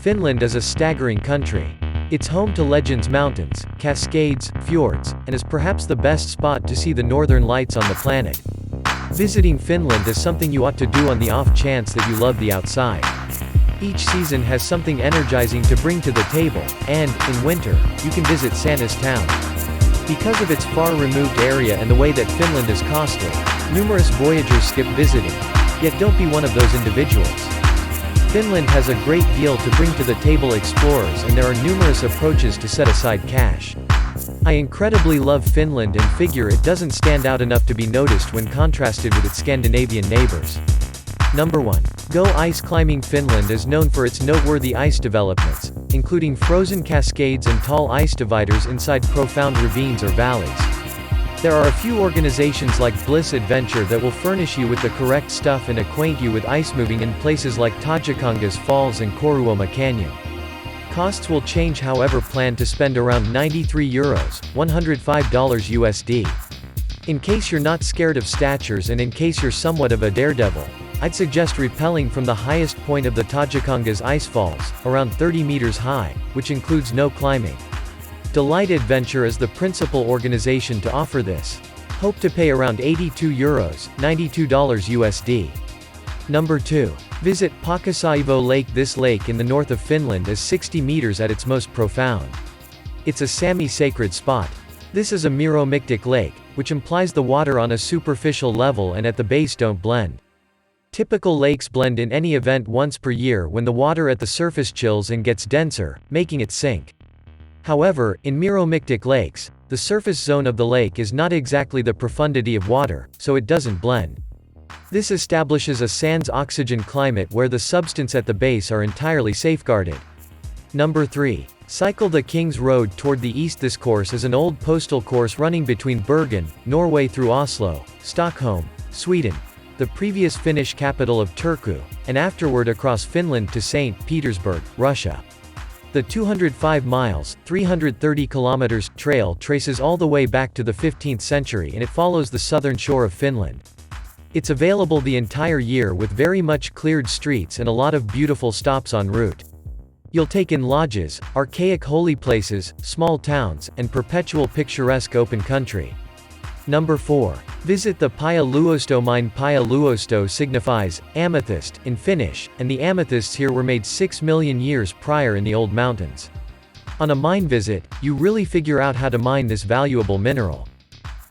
Finland is a staggering country. It's home to Legends Mountains, Cascades, fjords, and is perhaps the best spot to see the northern lights on the planet. Visiting Finland is something you ought to do on the off chance that you love the outside. Each season has something energizing to bring to the table, and, in winter, you can visit Santa's town. Because of its far-removed area and the way that Finland is costly, numerous voyagers skip visiting. Yet don't be one of those individuals. Finland has a great deal to bring to the table explorers, and there are numerous approaches to set aside cash. I incredibly love Finland and figure it doesn't stand out enough to be noticed when contrasted with its Scandinavian neighbors. Number 1. Go ice climbing. Finland is known for its noteworthy ice developments, including frozen cascades and tall ice dividers inside profound ravines or valleys. There are a few organizations like Bliss Adventure that will furnish you with the correct stuff and acquaint you with ice moving in places like Tajakongas Falls and Koruoma Canyon. Costs will change, however. Plan to spend around €93, $105 USD. In case you're not scared of statures and in case you're somewhat of a daredevil, I'd suggest rappelling from the highest point of the Tajakongas ice falls, around 30 meters high, which includes no climbing. Delight Adventure is the principal organization to offer this. Hope to pay around €82, $92 USD. Number 2. Visit Pakasaivo Lake. This lake in the north of Finland is 60 meters at its most profound. It's a Sami sacred spot. This is a meromictic lake, which implies the water on a superficial level and at the base don't blend. Typical lakes blend in any event once per year when the water at the surface chills and gets denser, making it sink. However, in meromictic lakes, the surface zone of the lake is not exactly the profundity of water, so it doesn't blend. This establishes a sans oxygen climate where the substance at the base are entirely safeguarded. Number 3. Cycle the King's Road toward the east. This course is an old postal course running between Bergen, Norway through Oslo, Stockholm, Sweden, the previous Finnish capital of Turku, and afterward across Finland to St. Petersburg, Russia. The 205 miles, 330 kilometers, trail traces all the way back to the 15th century and it follows the southern shore of Finland. It's available the entire year with very much cleared streets and a lot of beautiful stops en route. You'll take in lodges, archaic holy places, small towns, and perpetual picturesque open country. Number 4. Visit the Pia Luosto mine. Pia Luosto signifies amethyst in Finnish, and the amethysts here were made 6 million years prior in the old mountains. On a mine visit, you really figure out how to mine this valuable mineral.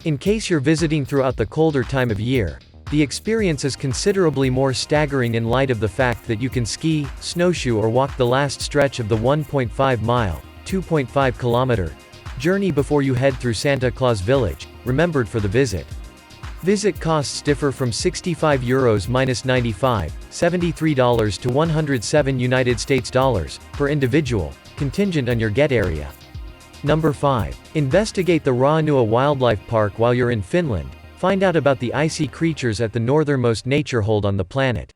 In case you're visiting throughout the colder time of year, the experience is considerably more staggering in light of the fact that you can ski, snowshoe or walk the last stretch of the 1.5-mile, 2.5-kilometer journey before you head through Santa Claus Village, remembered for the visit. Visit costs differ from €65 minus 95, $73 to 107 United States dollars per individual, contingent on your get area. Number 5. Investigate the Raunua Wildlife Park. While you're in Finland, find out about the icy creatures at the northernmost nature hold on the planet.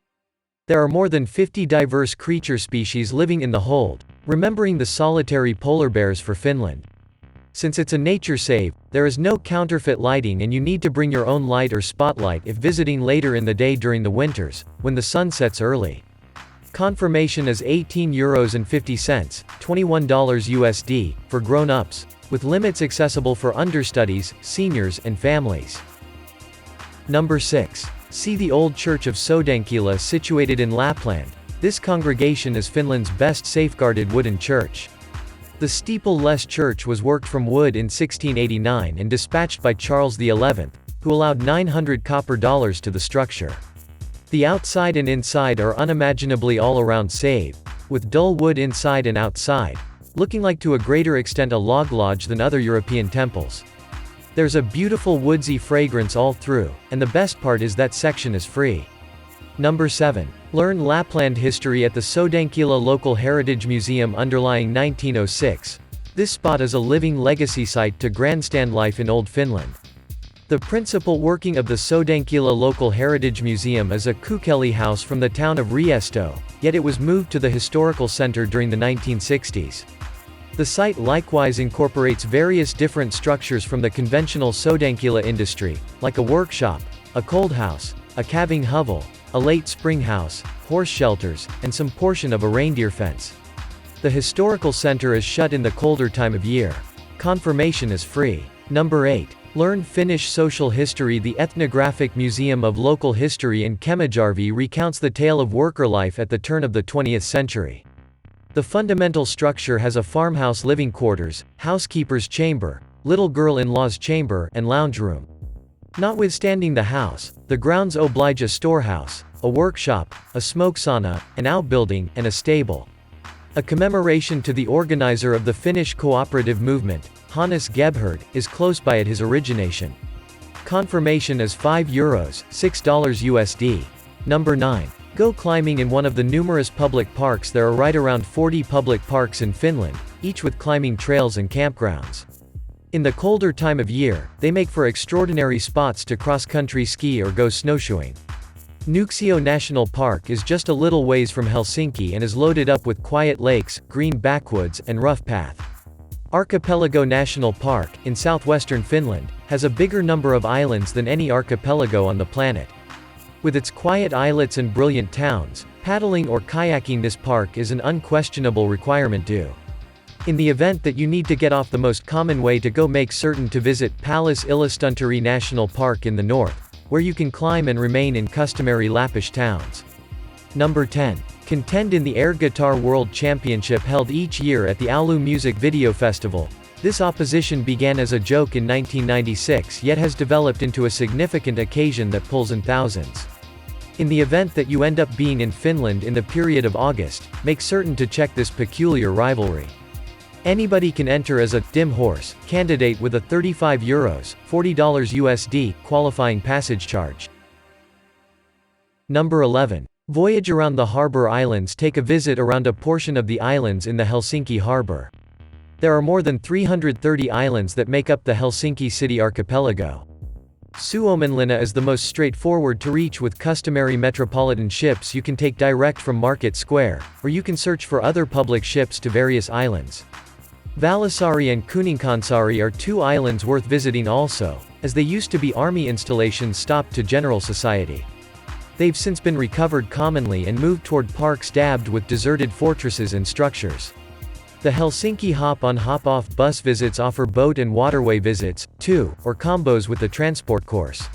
There are more than 50 diverse creature species living in the hold, remembering the solitary polar bears for Finland. Since it's a nature save, there is no counterfeit lighting and you need to bring your own light or spotlight if visiting later in the day during the winters, when the sun sets early. Confirmation is €18.50, $21 USD, for grown-ups, with limits accessible for understudies, seniors, and families. Number 6. See the old church of Sodankylä situated in Lapland. This congregation is Finland's best safeguarded wooden church. The steeple-less church was worked from wood in 1689 and dispatched by Charles XI, who allowed 900 copper dollars to the structure. The outside and inside are unimaginably all-around save, with dull wood inside and outside, looking like to a greater extent a log lodge than other European temples. There's a beautiful woodsy fragrance all through, and the best part is that section is free. Number 7. Learn Lapland history at the Sodankylä Local Heritage Museum. Underlying 1906. This spot is a living legacy site to grandstand life in Old Finland. The principal working of the Sodankylä Local Heritage Museum is a kukeli house from the town of Riesto, yet it was moved to the historical center during the 1960s. The site likewise incorporates various different structures from the conventional Sodankylä industry, like a workshop, a cold house, a calving hovel, a late spring house, horse shelters, and some portion of a reindeer fence. The historical center is shut in the colder time of year. Confirmation is free. Number 8. Learn Finnish social history. The Ethnographic Museum of Local History in Kemijärvi recounts the tale of worker life at the turn of the 20th century. The fundamental structure has a farmhouse living quarters, housekeeper's chamber, little girl-in-law's chamber, and lounge room. Notwithstanding the house, the grounds oblige a storehouse, a workshop, a smoke sauna, an outbuilding, and a stable. A commemoration to the organizer of the Finnish cooperative movement, Hannes Gebhard, is close by at his origination. Confirmation is €5, $6 USD. Number 9. Go climbing in one of the numerous public parks. There are right around 40 public parks in Finland, each with climbing trails and campgrounds. In the colder time of year, they make for extraordinary spots to cross-country ski or go snowshoeing. Nuuksio National Park is just a little ways from Helsinki and is loaded up with quiet lakes, green backwoods, and rough path. Archipelago National Park, in southwestern Finland, has a bigger number of islands than any archipelago on the planet. With its quiet islets and brilliant towns, paddling or kayaking this park is an unquestionable requirement due. In the event that you need to get off, the most common way to go, make certain to visit Pallas Yllästunturi National Park in the north, where you can climb and remain in customary Lappish towns. Number 10. Contend in the Air Guitar World Championship held each year at the Oulu Music Video Festival. This opposition began as a joke in 1996 yet has developed into a significant occasion that pulls in thousands. In the event that you end up being in Finland in the period of August, make certain to check this peculiar rivalry. Anybody can enter as a dim horse candidate with a €35, $40 USD qualifying passage charge. Number 11. Voyage around the Harbour Islands. Take a visit around a portion of the islands in the Helsinki Harbour. There are more than 330 islands that make up the Helsinki city archipelago. Suomenlinna is the most straightforward to reach with customary metropolitan ships you can take direct from Market Square, or you can search for other public ships to various islands. Vallisaari and Kuninkaansaari are two islands worth visiting also, as they used to be army installations stopped to general society. They've since been recovered commonly and moved toward parks dabbed with deserted fortresses and structures. The Helsinki hop-on hop-off bus visits offer boat and waterway visits, too, or combos with the transport course.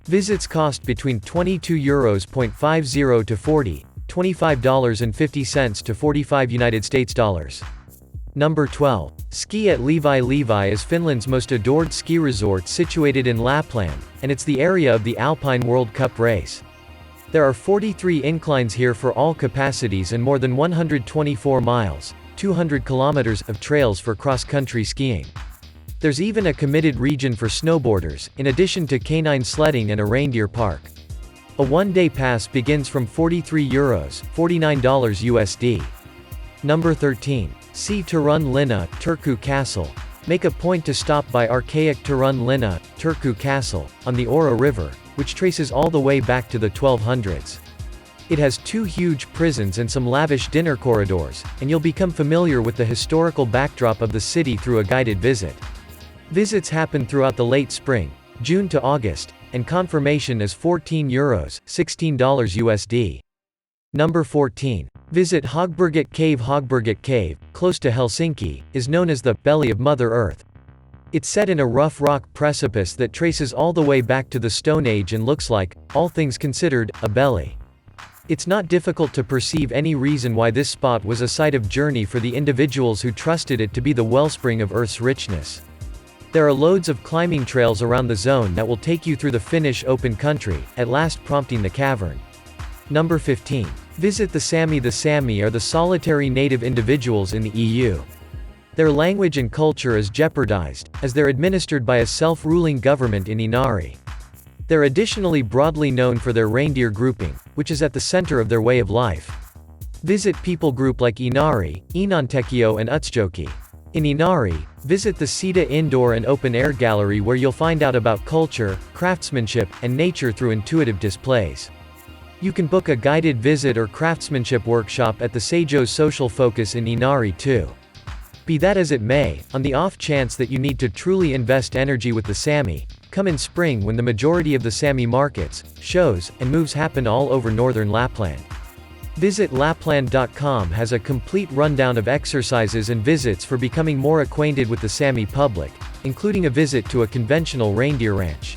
Visits cost between €22.50 to $40, $25.50 to $45 United States dollars. Number 12. Ski at Levi. Levi is Finland's most adored ski resort situated in Lapland, and it's the area of the Alpine World Cup race. There are 43 inclines here for all capacities and more than 124 miles, 200 kilometers, of trails for cross-country skiing. There's even a committed region for snowboarders, in addition to canine sledding and a reindeer park. A one-day pass begins from €43, $49 USD. Number 13. See Turun Linna, Turku Castle. Make a point to stop by archaic Turun Linna, Turku Castle, on the Ora River, which traces all the way back to the 1200s. It has two huge prisons and some lavish dinner corridors, and you'll become familiar with the historical backdrop of the city through a guided visit. Visits happen throughout the late spring, June to August, and confirmation is €14, $16 USD. Number 14. Visit Högberget Cave. Högberget Cave, close to Helsinki, is known as the belly of Mother Earth. It's set in a rough rock precipice that traces all the way back to the Stone Age and looks like, all things considered, a belly. It's not difficult to perceive any reason why this spot was a site of journey for the individuals who trusted it to be the wellspring of Earth's richness. There are loads of climbing trails around the zone that will take you through the Finnish open country, at last prompting the cavern. Number 15. Visit the Sami. The Sami are the solitary native individuals in the EU. Their language and culture is jeopardized, as they're administered by a self-ruling government in Inari. They're additionally broadly known for their reindeer grouping, which is at the center of their way of life. Visit people group like Inari, Enontekio and Utsjoki. In Inari, visit the Sita Indoor and Open Air Gallery where you'll find out about culture, craftsmanship, and nature through intuitive displays. You can book a guided visit or craftsmanship workshop at the Seijo's Social Focus in Inari too. Be that as it may, on the off chance that you need to truly invest energy with the Sami, come in spring when the majority of the Sami markets, shows, and moves happen all over northern Lapland. Visit Lapland.com has a complete rundown of exercises and visits for becoming more acquainted with the Sami public, including a visit to a conventional reindeer ranch.